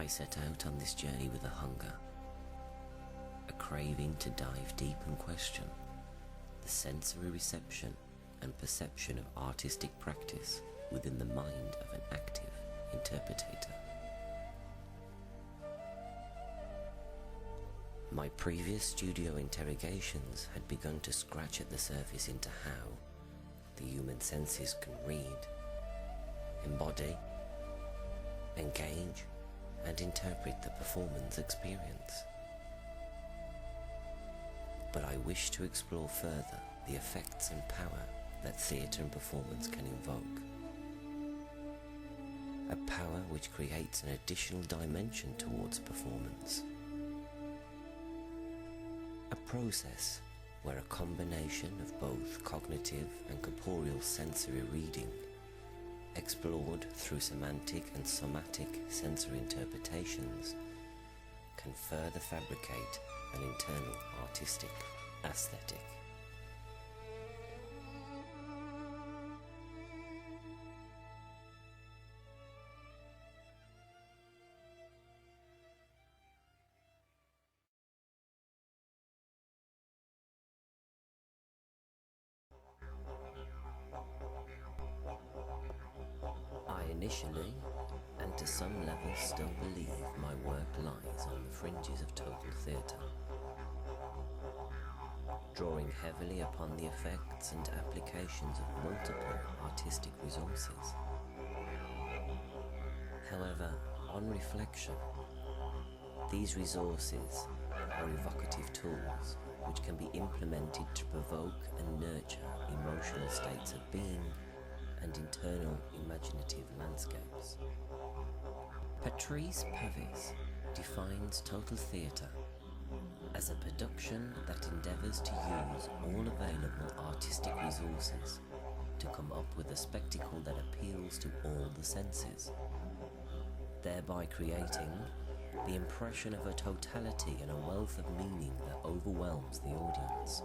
I set out on this journey with a hunger, a craving to dive deep and question the sensory reception and perception of artistic practice within the mind of an active interpretator. My previous studio interrogations had begun to scratch at the surface into how the human senses can read, embody, engage, and interpret the performance experience. But I wish to explore further the effects and power that theatre and performance can invoke. A power which creates an additional dimension towards performance. A process where a combination of both cognitive and corporeal sensory reading, explored through semantic and somatic sensory interpretations, can further fabricate an internal artistic aesthetic. I initially, and to some level still believe, my work lies on the fringes of total theatre, drawing heavily upon the effects and applications of multiple artistic resources. However, on reflection, these resources are evocative tools which can be implemented to provoke and nurture emotional states of being and internal imaginative landscapes. Patrice Pavis defines total theatre as a production that endeavours to use all available artistic resources to come up with a spectacle that appeals to all the senses, thereby creating the impression of a totality and a wealth of meaning that overwhelms the audience.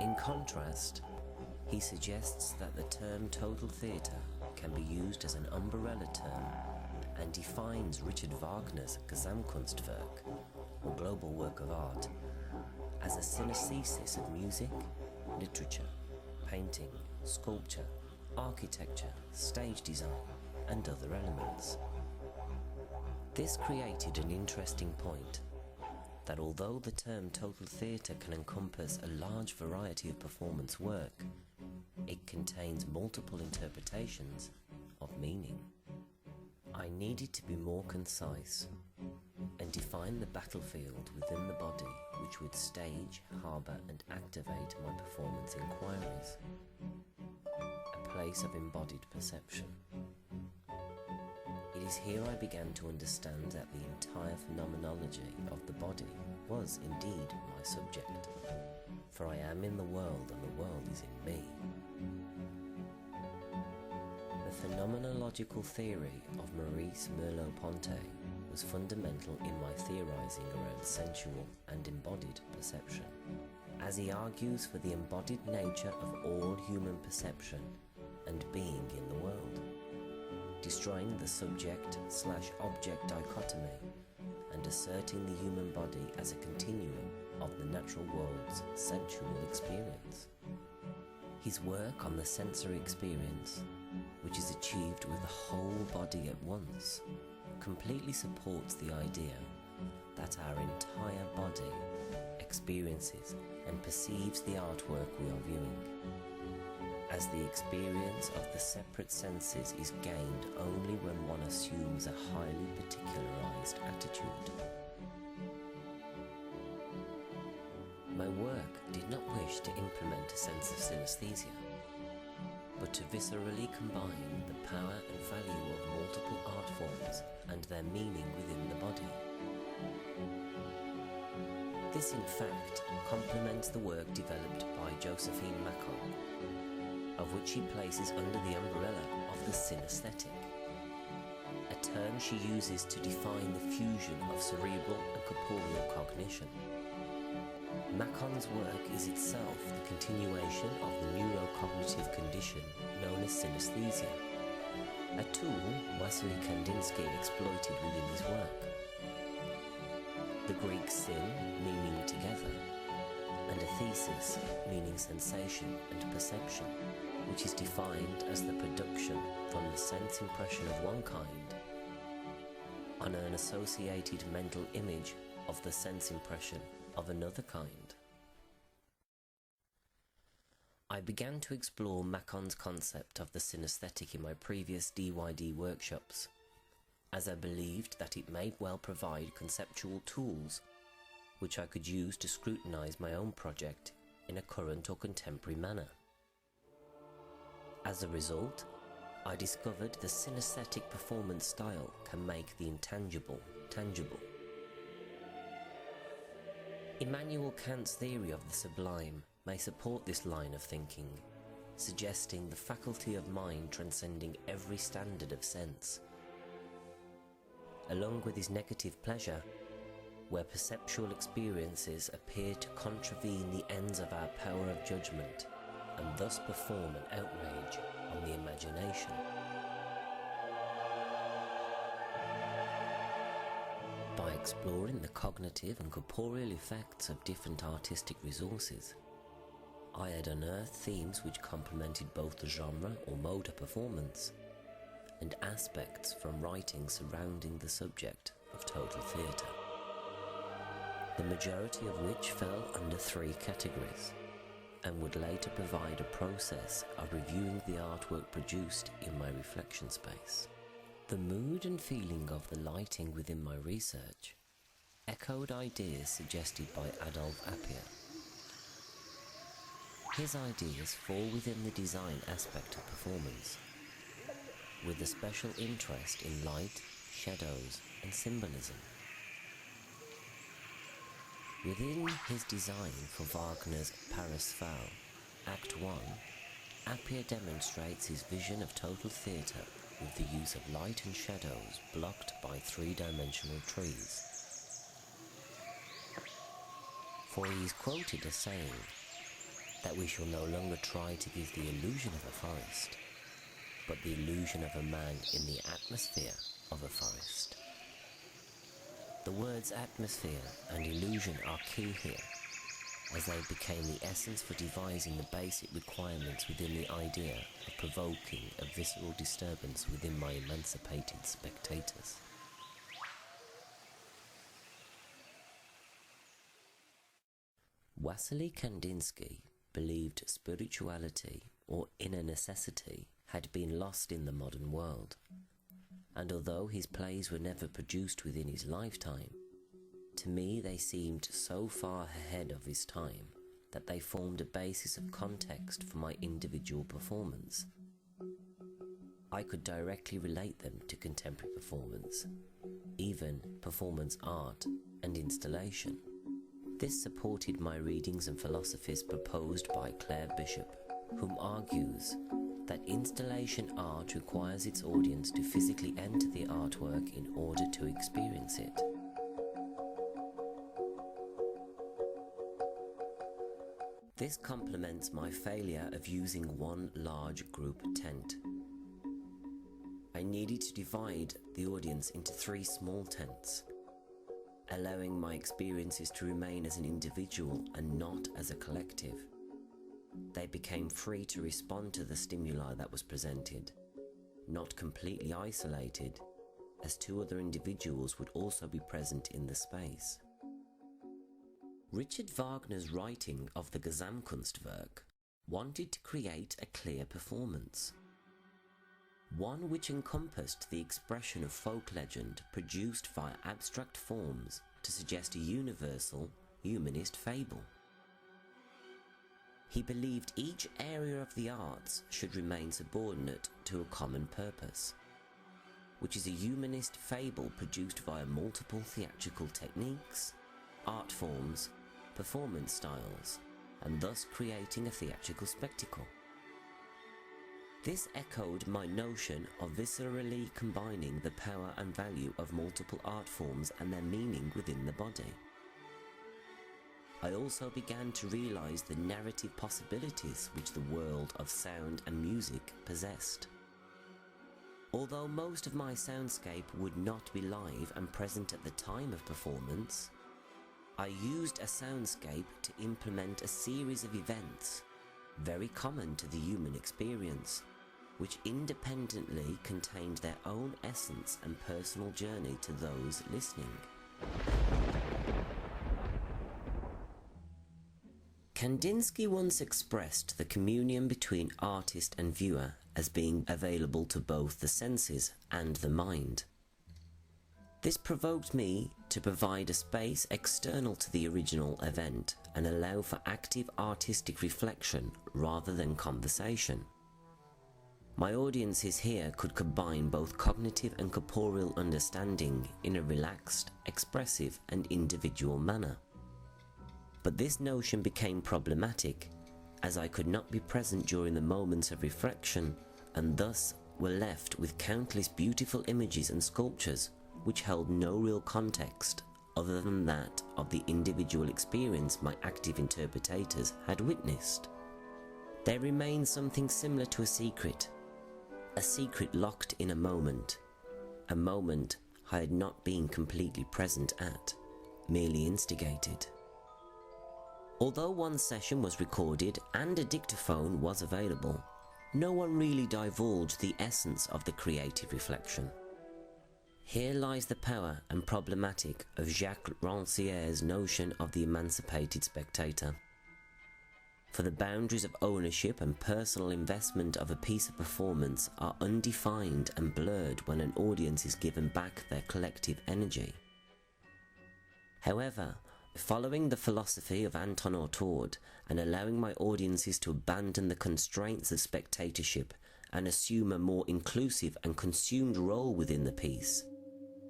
In contrast, he suggests that the term total theatre can be used as an umbrella term and defines Richard Wagner's Gesamtkunstwerk, or global work of art, as a synesthesis of music, literature, painting, sculpture, architecture, stage design, and other elements. This created an interesting point, that although the term total theatre can encompass a large variety of performance work, it contains multiple interpretations of meaning. I needed to be more concise and define the battlefield within the body which would stage, harbour and activate my performance inquiries, a place of embodied perception. It is here I began to understand that the entire phenomenology of the body was indeed my subject, for I am in the world and the world is in me. The phenomenological theory of Maurice Merleau-Ponty was fundamental in my theorizing around sensual and embodied perception, as he argues for the embodied nature of all human perception and being in the world, destroying the subject/object dichotomy and asserting the human body as a continuum of the natural world's sensual experience. His work on the sensory experience, which is achieved with the whole body at once, completely supports the idea that our entire body experiences and perceives the artwork we are viewing, as the experience of the separate senses is gained only when one assumes a highly particularized attitude. My work did not wish to implement a sense of synesthesia, but to viscerally combine the power and value of multiple art forms and their meaning within the body. This in fact complements the work developed by Josephine Macon, of which she places under the umbrella of the synesthetic, a term she uses to define the fusion of cerebral and corporeal cognition. Macon's work is itself the continuation of the neurocognitive condition known as synesthesia, a tool Wassily Kandinsky exploited within his work. The Greek sin, meaning together, and a thesis, meaning sensation and perception, which is defined as the production from the sense impression of one kind on an associated mental image of the sense impression of another kind. I began to explore Macon's concept of the synesthetic in my previous DYD workshops, as I believed that it may well provide conceptual tools which I could use to scrutinize my own project in a current or contemporary manner. As a result, I discovered the synesthetic performance style can make the intangible tangible. Immanuel Kant's theory of the sublime may support this line of thinking, suggesting the faculty of mind transcending every standard of sense. Along with his negative pleasure, where perceptual experiences appear to contravene the ends of our power of judgment, and thus perform an outrage on the imagination. By exploring the cognitive and corporeal effects of different artistic resources, I had unearthed themes which complemented both the genre or mode of performance and aspects from writing surrounding the subject of total theatre, the majority of which fell under 3 categories, and would later provide a process of reviewing the artwork produced in my reflection space. The mood and feeling of the lighting within my research echoed ideas suggested by Adolf Appia. His ideas fall within the design aspect of performance, with a special interest in light, shadows, and symbolism. Within his design for Wagner's Parsifal, Act 1, Appia demonstrates his vision of total theatre with the use of light and shadows blocked by 3-dimensional trees. For he is quoted as saying that we shall no longer try to give the illusion of a forest, but the illusion of a man in the atmosphere of a forest. The words atmosphere and illusion are key here, as they became the essence for devising the basic requirements within the idea of provoking a visceral disturbance within my emancipated spectators. Wassily Kandinsky believed spirituality or inner necessity had been lost in the modern world, and although his plays were never produced within his lifetime, to me they seemed so far ahead of his time that they formed a basis of context for my individual performance. I could directly relate them to contemporary performance, even performance art and installation. This supported my readings and philosophies proposed by Claire Bishop, whom argues that installation art requires its audience to physically enter the artwork in order to experience it. This complements my failure of using one large group tent. I needed to divide the audience into 3 small tents, allowing my experiences to remain as an individual and not as a collective. They became free to respond to the stimuli that was presented, not completely isolated, as 2 other individuals would also be present in the space. Richard Wagner's writing of the Gesamtkunstwerk wanted to create a clear performance, one which encompassed the expression of folk legend produced via abstract forms to suggest a universal humanist fable. He believed each area of the arts should remain subordinate to a common purpose, which is a humanist fable produced via multiple theatrical techniques, art forms, performance styles, and thus creating a theatrical spectacle. This echoed my notion of viscerally combining the power and value of multiple art forms and their meaning within the body. I also began to realize the narrative possibilities which the world of sound and music possessed. Although most of my soundscape would not be live and present at the time of performance, I used a soundscape to implement a series of events, very common to the human experience, which independently contained their own essence and personal journey to those listening. Kandinsky once expressed the communion between artist and viewer as being available to both the senses and the mind. This provoked me to provide a space external to the original event and allow for active artistic reflection rather than conversation. My audiences here could combine both cognitive and corporeal understanding in a relaxed, expressive and individual manner. But this notion became problematic, as I could not be present during the moments of reflection and thus were left with countless beautiful images and sculptures which held no real context other than that of the individual experience my active interpretators had witnessed. There remained something similar to a secret locked in a moment I had not been completely present at, merely instigated. Although one session was recorded and a dictaphone was available, no one really divulged the essence of the creative reflection. Here lies the power and problematic of Jacques Rancière's notion of the emancipated spectator. For the boundaries of ownership and personal investment of a piece of performance are undefined and blurred when an audience is given back their collective energy. However, following the philosophy of Anton Ortord and allowing my audiences to abandon the constraints of spectatorship and assume a more inclusive and consumed role within the piece,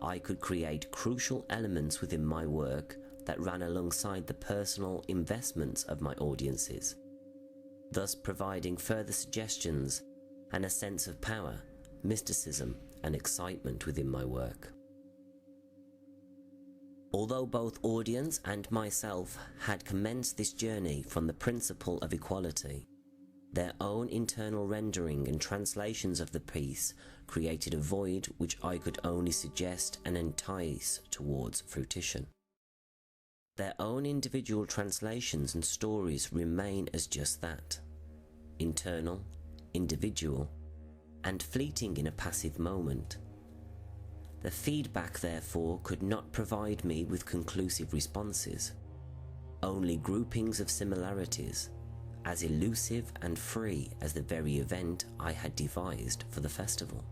I could create crucial elements within my work that ran alongside the personal investments of my audiences, thus providing further suggestions and a sense of power, mysticism and excitement within my work. Although both audience and myself had commenced this journey from the principle of equality, their own internal rendering and translations of the piece created a void which I could only suggest and entice towards fruition. Their own individual translations and stories remain as just that, internal, individual, and fleeting in a passive moment. The feedback, therefore, could not provide me with conclusive responses, only groupings of similarities, as elusive and free as the very event I had devised for the festival.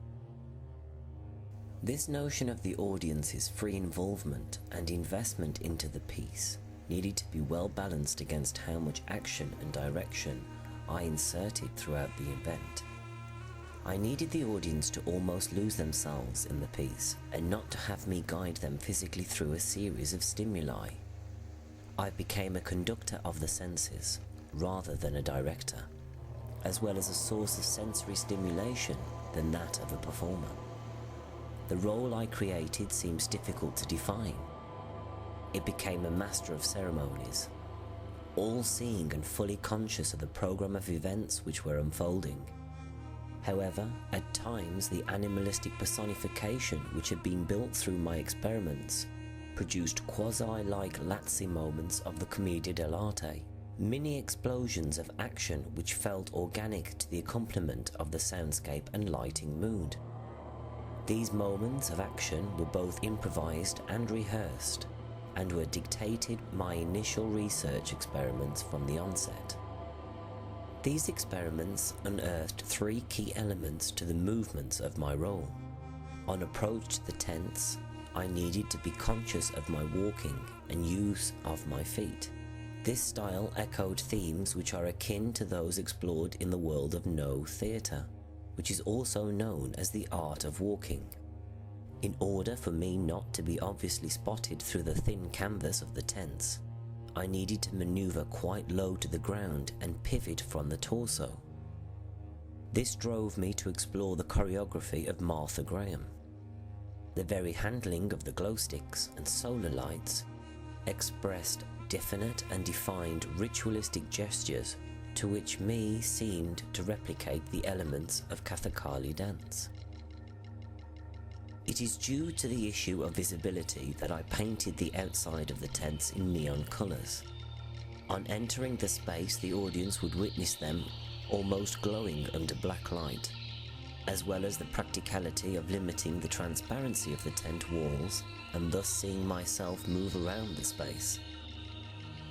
This notion of the audience's free involvement and investment into the piece needed to be well balanced against how much action and direction I inserted throughout the event. I needed the audience to almost lose themselves in the piece and not to have me guide them physically through a series of stimuli. I became a conductor of the senses rather than a director, as well as a source of sensory stimulation than that of a performer. The role I created seems difficult to define. It became a master of ceremonies, all-seeing and fully conscious of the program of events which were unfolding. However, at times the animalistic personification which had been built through my experiments produced quasi-like Lazzi moments of the commedia dell'arte, mini explosions of action which felt organic to the accompaniment of the soundscape and lighting mood. These moments of action were both improvised and rehearsed, and were dictated my initial research experiments from the onset. These experiments unearthed three key elements to the movements of my role. On approach to the tense, I needed to be conscious of my walking and use of my feet. This style echoed themes which are akin to those explored in the world of no theatre, which is also known as the art of walking. In order for me not to be obviously spotted through the thin canvas of the tense, I needed to maneuver quite low to the ground and pivot from the torso. This drove me to explore the choreography of Martha Graham. The very handling of the glow sticks and solar lights expressed definite and defined ritualistic gestures to which me seemed to replicate the elements of Kathakali dance. It is due to the issue of visibility that I painted the outside of the tents in neon colours. On entering the space, the audience would witness them almost glowing under black light, as well as the practicality of limiting the transparency of the tent walls and thus seeing myself move around the space.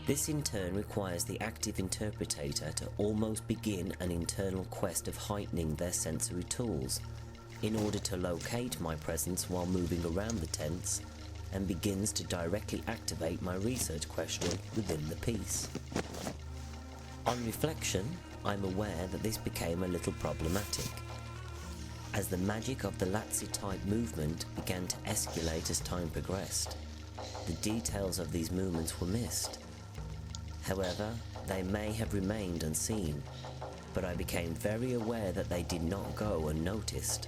This in turn requires the active interpretator to almost begin an internal quest of heightening their sensory tools in order to locate my presence while moving around the tents, and begins to directly activate my research question within the piece. On reflection, I'm aware that this became a little problematic, as the magic of the Lazzi-type movement began to escalate as time progressed. The details of these movements were missed. However, they may have remained unseen, but I became very aware that they did not go unnoticed.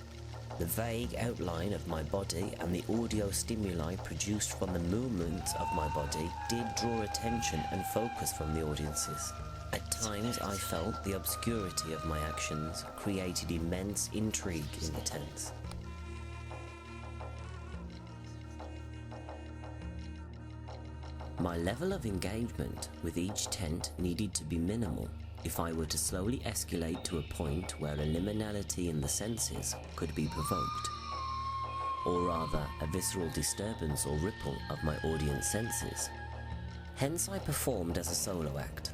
The vague outline of my body and the audio stimuli produced from the movements of my body did draw attention and focus from the audiences. At times I felt the obscurity of my actions created immense intrigue in the tents. My level of engagement with each tent needed to be minimal if I were to slowly escalate to a point where a liminality in the senses could be provoked, or rather a visceral disturbance or ripple of my audience senses. Hence I performed as a solo act,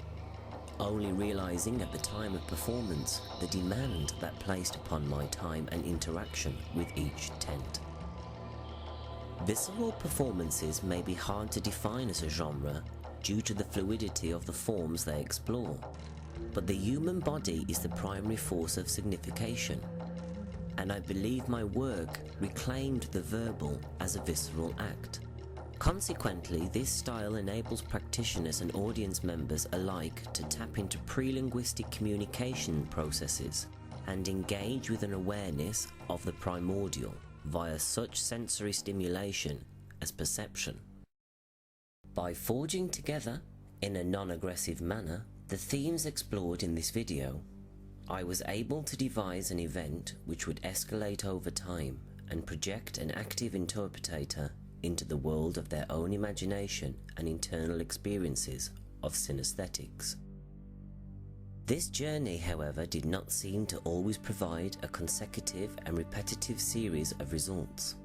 only realizing at the time of performance the demand that placed upon my time and interaction with each tent. Visceral performances may be hard to define as a genre due to the fluidity of the forms they explore, but the human body is the primary force of signification, and I believe my work reclaimed the verbal as a visceral act. Consequently, this style enables practitioners and audience members alike to tap into pre-linguistic communication processes and engage with an awareness of the primordial via such sensory stimulation as perception. By forging together, in a non-aggressive manner, the themes explored in this video, I was able to devise an event which would escalate over time and project an active interpretator into the world of their own imagination and internal experiences of synesthetics. This journey, however, did not seem to always provide a consecutive and repetitive series of results.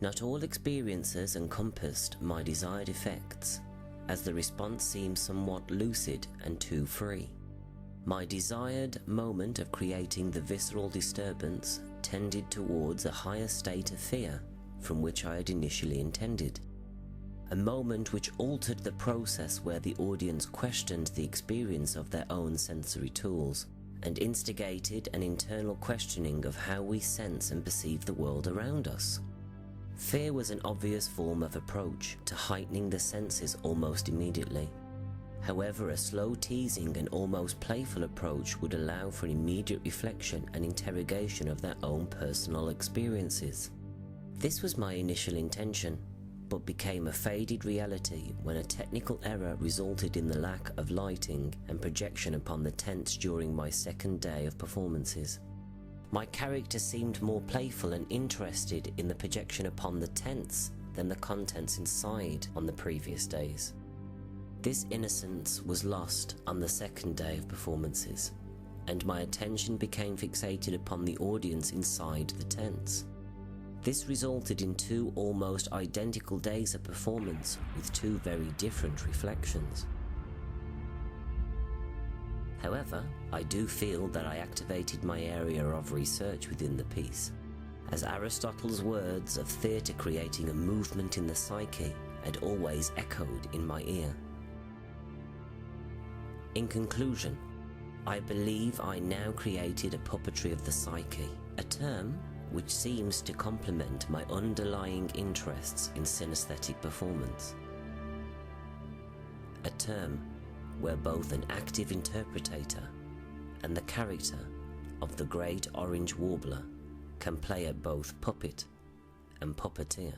Not all experiences encompassed my desired effects, as the response seemed somewhat lucid and too free. My desired moment of creating the visceral disturbance tended towards a higher state of fear from which I had initially intended. A moment which altered the process where the audience questioned the experience of their own sensory tools and instigated an internal questioning of how we sense and perceive the world around us. Fear was an obvious form of approach to heightening the senses almost immediately. However, a slow teasing and almost playful approach would allow for immediate reflection and interrogation of their own personal experiences. This was my initial intention, but became a faded reality when a technical error resulted in the lack of lighting and projection upon the tents during my second day of performances. My character seemed more playful and interested in the projection upon the tents than the contents inside on the previous days. This innocence was lost on the second day of performances, and my attention became fixated upon the audience inside the tents. This resulted in 2 almost identical days of performance with 2 very different reflections. However, I do feel that I activated my area of research within the piece, as Aristotle's words of theatre creating a movement in the psyche had always echoed in my ear. In conclusion, I believe I now created a puppetry of the psyche, a term which seems to complement my underlying interests in synesthetic performance. A term where both an active interpretator and the character of the great orange warbler can play at both puppet and puppeteer.